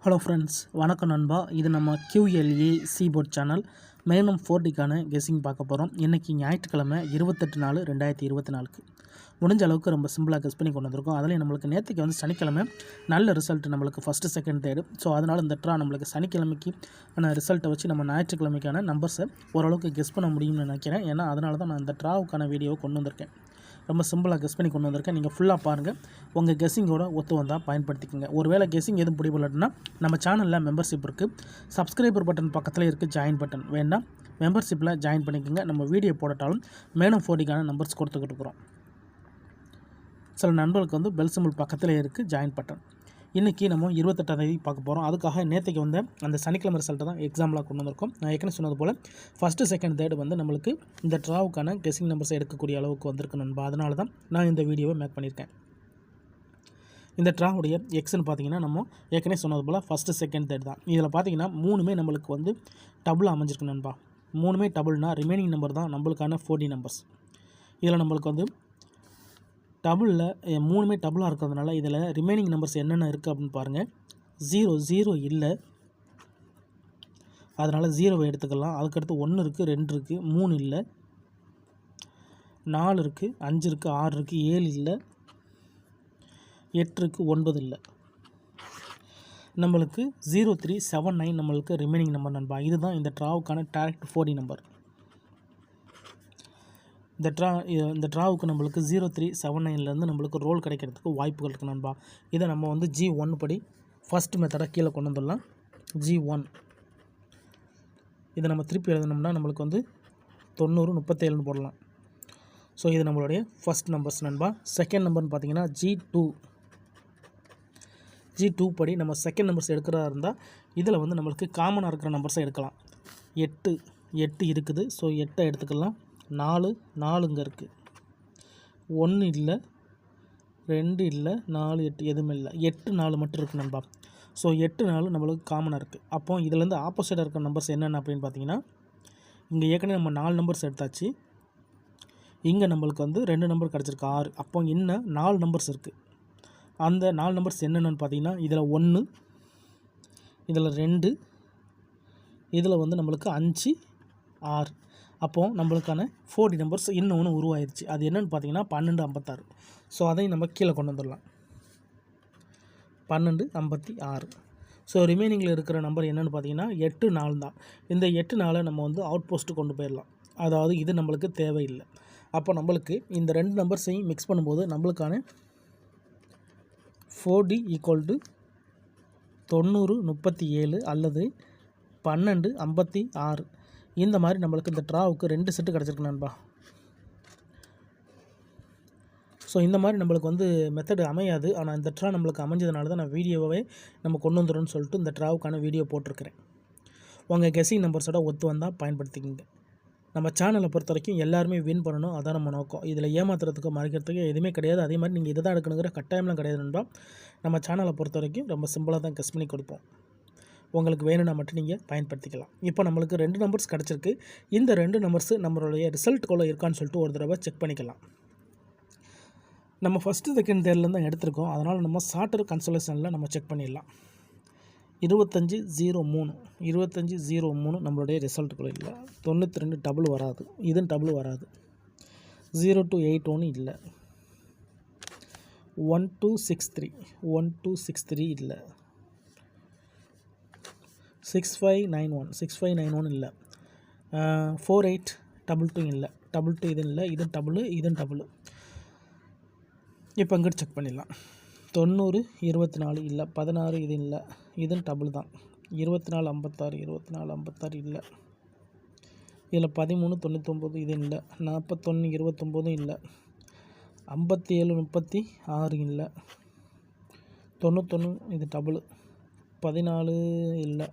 Hello friends, வணக்கம் நண்பா. இது நம்ம QLE சீபோர்ட் சேனல். மேலும் 4Dக்கான கெஸ்ஸிங் பார்க்க போகிறோம். இன்றைக்கி ஞாயிற்றுக்கிழமை 28/4/2024 முடிஞ்ச அளவுக்கு ரொம்ப சிம்பிளாக கெஸ் பண்ணி கொண்டு வந்திருக்கோம். அதில் நம்மளுக்கு நேற்றுக்கு வந்து சனிக்கிழமை நல்ல ரிசல்ட் நம்மளுக்கு ஃபஸ்ட்டு செகண்ட் தேர்டு. ஸோ அதனால் இந்த ட்ரா நம்மளுக்கு சனிக்கிழமைக்கு ரிசல்ட்டை வச்சு நம்ம ஞாயிற்றுக்கிழமைக்கான நம்பர்ஸை ஓரளவுக்கு கெஸ் பண்ண முடியும்னு நினைக்கிறேன். ஏன்னா அதனால தான் நான் இந்த ட்ராவுக்கான வீடியோவை கொண்டு வந்திருக்கேன். ரொம்ப சிம்பிளாக கெஸ் பண்ணி கொண்டு வந்திருக்கேன். நீங்கள் ஃபுல்லாக பாருங்கள். உங்கள் கெஸ்ஸிங்கோட ஒத்து வந்தால் பயன்படுத்திக்கோங்க. ஒருவேளை கெஸ்ஸிங் எதுவும் பிடிபடலைன்னா நம்ம சேனலில் மெம்பர்ஷிப் இருக்குது. சப்ஸ்கிரைபர் பட்டன் பக்கத்தில் இருக்குது ஜாயின் பட்டன். வேண்டாம், மெம்பர்ஷிப்பில் ஜாயின் பண்ணிக்கோங்க. நம்ம வீடியோ போட்டாலும் மேலும் 4Dக்கான நம்பர்ஸ் கொடுத்துக்கிட்டு இருக்கிறோம். சில நண்பர்களுக்கு வந்து பெல் சிம்பிள் பக்கத்தில் இருக்குது ஜாயின் பட்டன். இன்றைக்கி நம்ம 28ஆம் தேதி பார்க்க போகிறோம். அதுக்காக நேற்றுக்கு வந்து அந்த சனிக்கிழமை ரிசல்ட்டை தான் எக்ஸாம்பிளாக கொண்டு வந்திருக்கோம். நான் ஏற்கனவே சொன்னது போல் ஃபஸ்ட்டு செகண்ட் தேர்டு வந்து நம்மளுக்கு இந்த ட்ராவுக்கான கெஸ்ஸிங் நம்பர்ஸை எடுக்கக்கூடிய அளவுக்கு வந்திருக்கு நண்பா. அதனால தான் நான் இந்த வீடியோவை மேக் பண்ணியிருக்கேன். இந்த ட்ராவுடைய எக்ஸ்ன்னு பார்த்தீங்கன்னா நம்ம ஏற்கனவே சொன்னது போல் ஃபஸ்ட்டு செகண்ட் தேர்ட் தான். இதில் பார்த்தீங்கன்னா மூணுமே நம்மளுக்கு வந்து டபுளாக அமைஞ்சிருக்கு நண்பா. மூணுமே டபுள்னா ரிமைனிங் நம்பர் தான் நம்மளுக்கான 4D நம்பர்ஸ். இதில் நம்மளுக்கு வந்து டபுளில் மூணுமே டபுளாக இருக்கிறதுனால இதில் ரிமைனிங் நம்பர்ஸ் என்னென்ன இருக்குது அப்படின்னு பாருங்கள். 0 இல்லை, அதனால் 0வை எடுத்துக்கலாம். அதுக்கடுத்து 1 இருக்குது, 2 இருக்குது, 3 இல்லை, 4 இருக்குது, 5 இருக்குது, 6 இருக்குது, 7 இல்லை, 8 இருக்குது, 9 இல்லை. நம்மளுக்கு 0379 நம்மளுக்கு ரிமைனிங் நம்பர் நண்பா. இதுதான் இந்த ட்ராவுக்கான டேரக்ட் 4D நம்பர். இந்த ட்ராவுக்கு நம்மளுக்கு 0379லேருந்து நம்மளுக்கு ரோல் கிடைக்கிறதுக்கு வாய்ப்புகள் இருக்குது நண்பா. இதை நம்ம வந்து G1 படி ஃபஸ்ட் மெத்தடாக கீழே கொண்டு வந்துடலாம். G1 இதை நம்ம திருப்பி எழுதணும்னா நம்மளுக்கு வந்து 9037ன்னு போடலாம். ஸோ இது நம்மளுடைய ஃபஸ்ட் நம்பர்ஸ் நண்பா. செகண்ட் நம்பர்னு பார்த்தீங்கன்னா G2 படி நம்ம செகண்ட் நம்பர்ஸ் எடுக்கிறதா இருந்தால் இதில் வந்து நம்மளுக்கு காமனாக இருக்கிற நம்பர்ஸை எடுக்கலாம். 8 இருக்குது. ஸோ 8 எடுத்துக்கலாம். 4 இங்கே இருக்குது. 1 இல்லை, 2 இல்லை, 4 8 எதுவுமே இல்லை. 8 4 மட்டும் இருக்குது நண்பா. ஸோ 8 4 நம்மளுக்கு காமனாக இருக்குது. அப்போ இதுலேருந்து ஆப்போசிட்டாக இருக்கிற நம்பர்ஸ் என்னென்ன அப்படின்னு பார்த்தீங்கன்னா, இங்கே ஏற்கனவே நம்ம 4 நம்பர்ஸ் எடுத்தாச்சு. இங்கே நம்மளுக்கு வந்து 2 நம்பர் கிடச்சிருக்கு 6. அப்போ இன்னும் 4 நம்பர்ஸ் இருக்குது. அந்த 4 நம்பர்ஸ் என்னென்னு பார்த்தீங்கன்னா, இதில் 1, இதில் 2, இதில் வந்து நம்மளுக்கு 5 6. அப்போது நம்மளுக்கான 4D நம்பர்ஸ் இன்னொன்று உருவாயிருச்சு. அது என்னென்னு பார்த்தீங்கன்னா 1256. ஸோ அதையும் நம்ம கீழே கொண்டு வந்துடலாம். 1256. ஸோ ரிமைனிங்கில் இருக்கிற நம்பர் என்னென்னு பார்த்தீங்கன்னா 8 4 தான். இந்த 8 4 நம்ம வந்து அவுட் போஸ்ட்டு கொண்டு போயிடலாம். அதாவது இது நம்மளுக்கு தேவையில்லை. அப்போ நம்மளுக்கு இந்த 2 நம்பர்ஸையும் மிக்ஸ் பண்ணும்போது நம்மளுக்கான 4D = 9037 அல்லது 1256. இந்த மாதிரி நம்மளுக்கு இந்த ட்ராவுக்கு 2 செட்டு கிடச்சிருக்கு நண்பா. ஸோ இந்த மாதிரி நம்மளுக்கு வந்து மெத்தடு அமையாது. ஆனால் இந்த ட்ரா நம்மளுக்கு அமைஞ்சதுனால தான் நான் வீடியோவே நம்ம கொண்டு வந்துடும்னு சொல்லிட்டு இந்த ட்ராவுக்கான வீடியோ போட்டிருக்கிறேன். உங்கள் கெஸ்ஸிங் நம்பர்ஸோட ஒத்து வந்தால் பயன்படுத்திக்கிங்க. நம்ம சேனலை பொறுத்த வரைக்கும் எல்லாருமே வின் பண்ணணும், அதான் நம்ம நோக்கம். இதில் ஏமாத்துறதுக்கு மறைக்கிறதுக்கு எதுவுமே கிடையாது. அதே மாதிரி நீங்கள் இதை தான் எடுக்கணுங்கிற கட்டாயம்லாம் கிடையாது நண்பா. நம்ம சேனலை பொறுத்த வரைக்கும் ரொம்ப சிம்பிளாக தான் கெஸ் பண்ணி கொடுப்போம். உங்களுக்கு வேணும்னா மட்டும் நீங்கள் பயன்படுத்திக்கலாம். இப்போ நம்மளுக்கு 2 நம்பர்ஸ் கிடச்சிருக்கு. இந்த 2 நம்பர்ஸு நம்மளுடைய ரிசல்ட்டுக்குள்ளே இருக்கான்னு சொல்லிட்டு ஒரு தடவை செக் பண்ணிக்கலாம். நம்ம ஃபஸ்ட்டு செகண்ட் தேர்ட்லேருந்து தான் எடுத்திருக்கோம். அதனால் நம்ம சார்ட்டர் கன்சல்டேஷனில் நம்ம செக் பண்ணிடலாம். 2503 நம்மளுடைய ரிசல்ட்டுக்குள்ளே இல்லை. 92 டபுள் வராது. இதுவும் டபுள் வராது. 0281 இல்லை. 1263 இல்லை. 6591 இல்லை. 4822 இல்லை. 22 இது இல்லை. இது டபுள், இதுவும் டபுள். இப்போ இங்கிட்டு செக் பண்ணிடலாம். 90 24 இல்லை. 16 இது இல்லை. இதுவும் டபுள் தான். 2456 இல்லை. இதில் 1399 இது இல்லை. 41 29 இல்லை. 57 36 இல்லை. 91 இது டபுள். 14 இல்லை.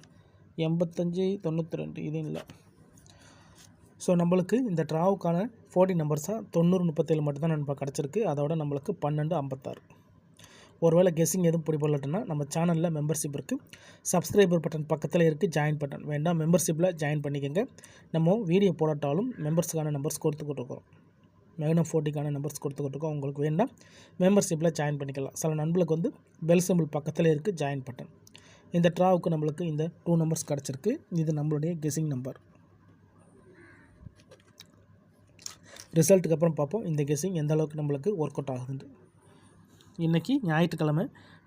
85 92 இது இல்லை. ஸோ நம்மளுக்கு இந்த ட்ராவுக்கான 4D நம்பர்ஸாக 90 37 மட்டும் தான் நம்ம கிடச்சிருக்கு. அதோட நம்மளுக்கு 12 56. ஒருவேளை கெஸ்ஸிங் எதுவும் பிடிபடலன்னா நம்ம சேனலில் மெம்பர்ஷிப் இருக்குது. சப்ஸ்கிரைபர் பட்டன் பக்கத்தில் இருக்குது ஜாயின் பட்டன். வேண்டாம், மெம்பர்ஷிப்பில் ஜாயின் பண்ணிக்கோங்க. நம்ம வீடியோ போடாட்டாலும் மெம்பர்ஸுக்கான நம்பர்ஸ் கொடுத்துக்கிட்டு இருக்கோம். மேக்னம் 4Dக்கான நம்பர்ஸ் கொடுத்துக்கிட்டுருக்கோம். உங்களுக்கு வேண்டாம் மெம்பர்ஷிப்பில் ஜாயின் பண்ணிக்கலாம். சில நண்பர்களுக்கு வந்து பெல் சிம்பிள் பக்கத்தில் இருக்குது ஜாயின் பட்டன். இந்த ட்ராவுக்கு நம்மளுக்கு இந்த 2 நம்பர்ஸ் கிடச்சிருக்கு. இது நம்மளுடைய கெஸ்ஸிங் நம்பர். ரிசல்ட்டுக்கு அப்புறம் பார்ப்போம் இந்த கெஸ்ஸிங் எந்த அளவுக்கு நம்மளுக்கு ஒர்க் அவுட் ஆகுதுன்ட்டு. இன்றைக்கி ஞாயிற்றுக்கிழமை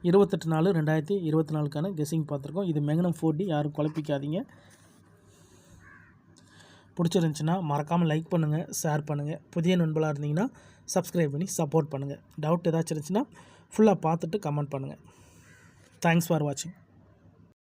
28/4/2024க்கான கெஸ்ஸிங் பார்த்துருக்கோம். இது மேக்னம் 4D, யாரும் குழப்பிக்காதீங்க. பிடிச்சிருந்துச்சின்னா மறக்காமல் லைக் பண்ணுங்கள், ஷேர் பண்ணுங்கள். புதிய நண்பர்களாக இருந்தீங்கன்னா சப்ஸ்கிரைப் பண்ணி சப்போர்ட் பண்ணுங்கள். டவுட் ஏதாச்சும் இருந்துச்சுன்னா ஃபுல்லாக பார்த்துட்டு கமெண்ட் பண்ணுங்கள். தேங்க்ஸ் ஃபார் வாட்சிங்.